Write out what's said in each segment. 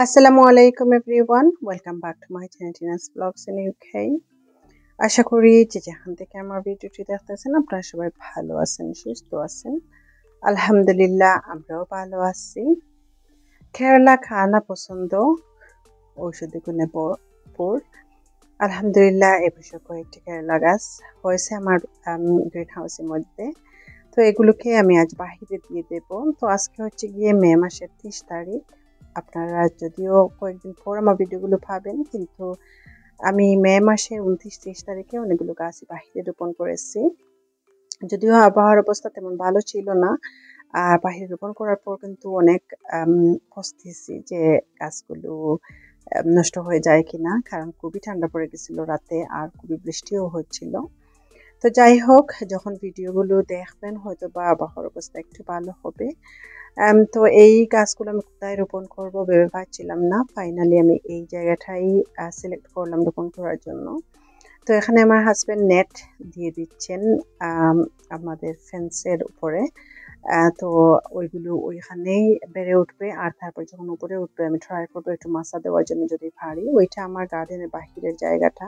Assalamu alaikum everyone. Welcome back to my channel Tina's Vlogs in UK. আশা করি যে যেখান থেকে আমার ভিডিওটি দেখতেছেন আপনারা সবাই ভালো আছেন, সুস্থ আছেন। আলহামদুলিল্লাহ আমরাও ভালো আছি। কেরালা খানা পছন্দ, ঔষধি গুণে ভরপুর। আলহামদুলিল্লাহ এবছর কয়েকটি কেরালা গাছ হয়েছে আমার গ্রিন হাউসের মধ্যে। তো এগুলোকে আমি আজ বাহিরে দিয়ে দেব। তো আজকে হচ্ছে গিয়ে মে মাসের 30 তারিখ। আপনারা যদিও কয়েকদিন পর আমার ভিডিওগুলো পাবেন, কিন্তু আমি মে মাসের 29-30 তারিখে অনেকগুলো গাছ বাহিরে রোপণ করেছি। যদিও আবহাওয়ার অবস্থা তেমন ভালো ছিল না, আর বাহিরে রোপণ করার পর কিন্তু অনেক পস্তেছি যে গাছগুলো নষ্ট হয়ে যায় কিনা, কারণ খুবই ঠান্ডা পড়ে গেছিল রাতে আর খুবই বৃষ্টিও হচ্ছিল। তো যাই হোক, যখন ভিডিওগুলো দেখবেন হয়তো বা আবহাওয়ার অবস্থা একটু ভালো হবে। তো এই গাছগুলো আমি কোথায় রোপণ করবো ভেবে পাচ্ছিলাম না। ফাইনালি আমি এই জায়গাটাই সিলেক্ট করলাম রোপণ করার জন্য। তো এখানে আমার হাজব্যান্ড নেট দিয়ে দিচ্ছেন আমাদের ফেন্সের উপরে। তো ওইগুলো ওইখানেই বেড়ে উঠবে, আর তারপর যখন উপরে উঠবে আমি ট্রাই করবো একটু মাছা দেওয়ার জন্য যদি পারি। ওইটা আমার গার্ডেনের বাহিরের জায়গাটা।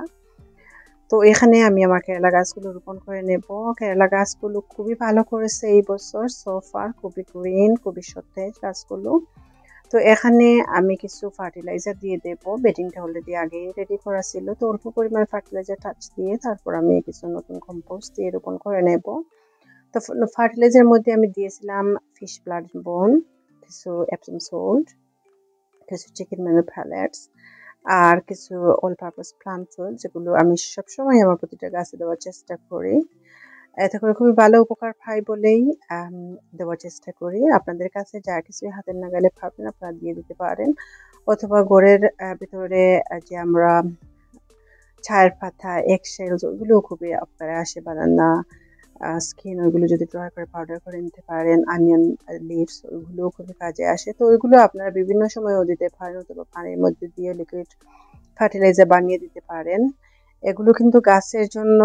তো এখানে আমি আমার কেরালা গাছগুলো রোপণ করে নেব। কেরালা গাছগুলো খুবই ভালো করেছে এই বছর, সোফার খুবই গ্রিন, খুবই সতেজ গাছগুলো। তো এখানে আমি কিছু ফার্টিলাইজার দিয়ে দেব। বেডিংটা অলরেডি আগে রেডি করা ছিল, তো অল্প পরিমাণ ফার্টিলাইজার টাচ দিয়ে তারপর আমি কিছু নতুন কম্পোস্ট দিয়ে রোপণ করে নেব। তো ফার্টিলাইজারের মধ্যে আমি দিয়েছিলাম ফিশ ব্লাড বোন, কিছু এপসম সল্ট, কিছু চিকেন ম্যানু প্যালেটস, আর কিছু অল পারপাস প্লান্ট ফুড, যেগুলো আমি সবসময় আমার প্রতিটা গাছে দেওয়ার চেষ্টা করি। এতে করে খুবই ভালো উপকার পাই বলেই দেওয়ার চেষ্টা করি। আপনাদের কাছে যা কিছুই হাতের নাগালে পাবেন আপনারা দিয়ে দিতে পারেন, অথবা ঘরের ভিতরে যে আমরা ছায়ের পাতা, এগশেলস, ওইগুলোও খুবই উপকারে আসে। বানানা স্কিন, ওইগুলো যদি ড্রাই করে পাউডার করে নিতে পারেন। অনিয়ন লিভস, ওইগুলোও খুবই কাজে আসে। তো ওইগুলো আপনারা বিভিন্ন সময়ও দিতে পারেন, অথবা পানির মধ্যে দিয়ে লিকুইড ফার্টিলাইজার বানিয়ে দিতে পারেন। এগুলো কিন্তু গাছের জন্য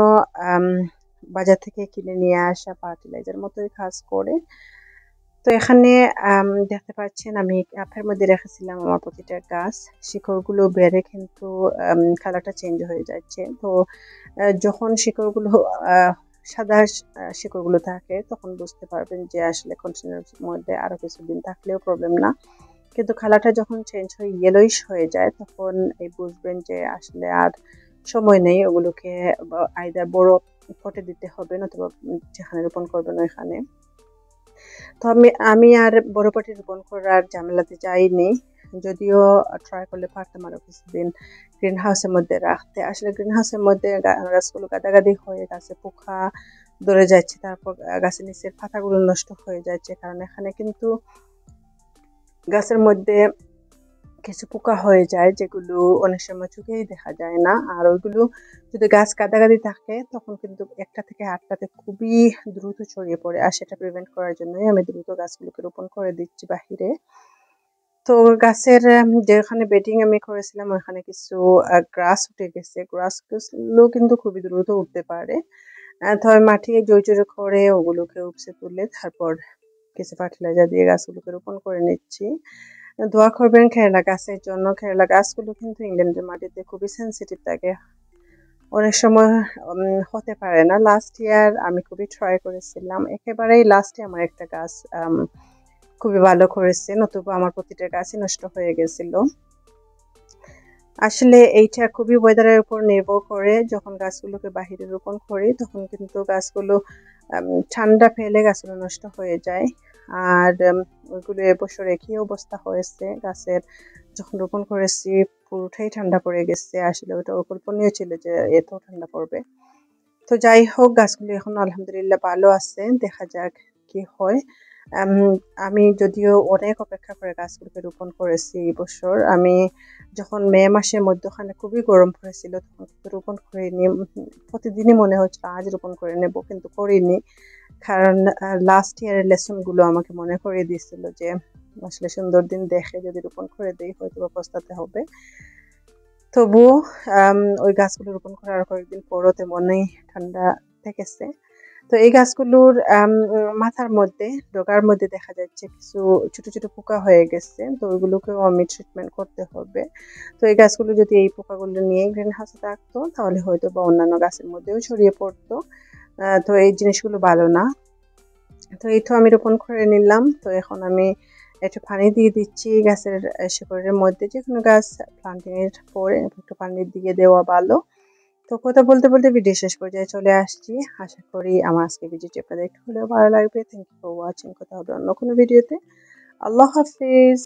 বাজার থেকে কিনে নিয়ে আসা ফার্টিলাইজার মতোই কাজ করে। তো এখানে দেখতে পাচ্ছেন আমি কাপের মধ্যে রেখেছিলাম আমার প্রতিটা গাছ। শিকড়গুলো বেড়ে কিন্তু কালারটা চেঞ্জ হয়ে যাচ্ছে। তো যখন শিকড়গুলো সাদা শিকড়গুলো থাকে তখন বুঝতে পারবেন যে আসলে কন্টেনারের মধ্যে আরো কিছুদিন থাকলেও প্রবলেম না, কিন্তু কালারটা যখন চেঞ্জ হয়ে ইয়েলোইশ হয়ে যায় তখন এই বুঝবেন যে আসলে আর সময় নেই। ওগুলোকে আইদার বড় পটে দিতে হবে, অথবা যেখানে রোপণ করবেন ওইখানে। তো আমি আর বড় পটে রোপণ করার ঝামেলাতে যাইনি, যদিও ট্রাই করলে পারতাম আরো কিছুদিন গ্রিন হাউসের মধ্যে রাখতে। আসলে গ্রিন হাউসের মধ্যে গাছগুলো গাদাগাদি হয়ে গাছে পোকা ধরে যাচ্ছে, তারপর গাছের নিচের পাতাগুলো নষ্ট হয়ে যাচ্ছে, কারণ এখানে কিন্তু গাছের মধ্যে কিছু পোকা হয়ে যায় যেগুলো অনেক সময় চোখেই দেখা যায় না। আর ওইগুলো যদি গাছ গাদাগাদি থাকে তখন কিন্তু একটা থেকে আটটাতে খুবই দ্রুত ছড়িয়ে পড়ে, আর সেটা প্রিভেন্ট করার জন্যই আমি দ্রুত গাছগুলোকে রোপণ করে দিচ্ছি বাহিরে। তো গাছের যেখানে বেডিং আমি করেছিলাম ওখানে কিছু গ্রাস উঠে গেছে। গ্রাসগুলো কিন্তু খুবই দ্রুত উঠতে পারে। তবে মাটি জোরে করে ওগুলোকে উপসে তুলে তারপর কিছু ফার্টিলাইজার দিয়ে গাছগুলোকে রোপণ করে নিচ্ছি। দোয়া করবেন কেরালা গাছের জন্য। কেরালা গাছগুলো কিন্তু ইংল্যান্ডের মাটিতে খুবই সেন্সিটিভ থাকে, অনেক সময় হতে পারে না। লাস্ট ইয়ার আমি খুবই ট্রাই করেছিলাম, একেবারেই লাস্টে আমার একটা গাছ খুবই ভালো করেছে, নতুবা আমার প্রতিটা গাছই নষ্ট হয়ে গেছিল। আসলে এইটা খুবই ওয়েদারের উপর নির্ভর করে। যখন গাছগুলোকে বাহিরে রোপণ করি তখন কিন্তু গাছগুলো ঠান্ডা পেলে গাছগুলো নষ্ট হয়ে যায়, আর ওইগুলো এবছর একই অবস্থা হয়েছে। গাছের যখন রোপণ করেছি পুরোটাই ঠান্ডা পড়ে গেছে, আসলে ওটা অকল্পনীয় ছিল যে এত ঠান্ডা পড়বে। তো যাই হোক, গাছগুলো এখন আলহামদুলিল্লাহ ভালো আছে, দেখা যাক কি হয়। আমি যদিও অনেক অপেক্ষা করে গাছগুলোকে রোপণ করেছি এই বছর। আমি যখন মে মাসের মধ্যখানে খুবই গরম পড়েছিল তখন রোপণ করিনি। প্রতিদিনই মনে হচ্ছিল আজ রোপণ করে নেব, কিন্তু করিনি, কারণ লাস্ট ইয়ারের লেসনগুলো আমাকে মনে করিয়ে দিয়েছিল যে আসলে সুন্দর দিন দেখে যদি রোপণ করে দিই হয়তো পস্তাতে হবে। তবুও ওই গাছগুলো রোপণ করার কয়েকদিন পরও তেমনই ঠান্ডা থেকেছে। তো এই গাছগুলোর মাথার মধ্যে ডগার মধ্যে দেখা যাচ্ছে কিছু ছোট ছোট পোকা হয়ে গেছে, তো ওইগুলোকেও আমি ট্রিটমেন্ট করতে হবে। তো এই গাছগুলো যদি এই পোকাগুলো নিয়ে গ্রিন হাউসে থাকতো তাহলে হয়তো বা অন্যান্য গাছের মধ্যেও ছড়িয়ে পড়তো। তো এই জিনিসগুলো ভালো না। তো এই তো আমি রোপণ করে নিলাম। তো এখন আমি একটু পানি দিয়ে দিচ্ছি গাছের শিকড়ের মধ্যে। যে কোনো গাছ প্লান্টিং এর পরে একটু পানি দিয়ে দেওয়া ভালো। তো কথা বলতে বলতে ভিডিও শেষ পর্যায়ে চলে আসছি। আশা করি আমার আজকের ভিডিওটি আপনাদের একটু হলেও ভালো লাগবে। Thank you for watching. কথা হবে অন্য কোনো ভিডিওতে। আল্লাহ হাফিজ।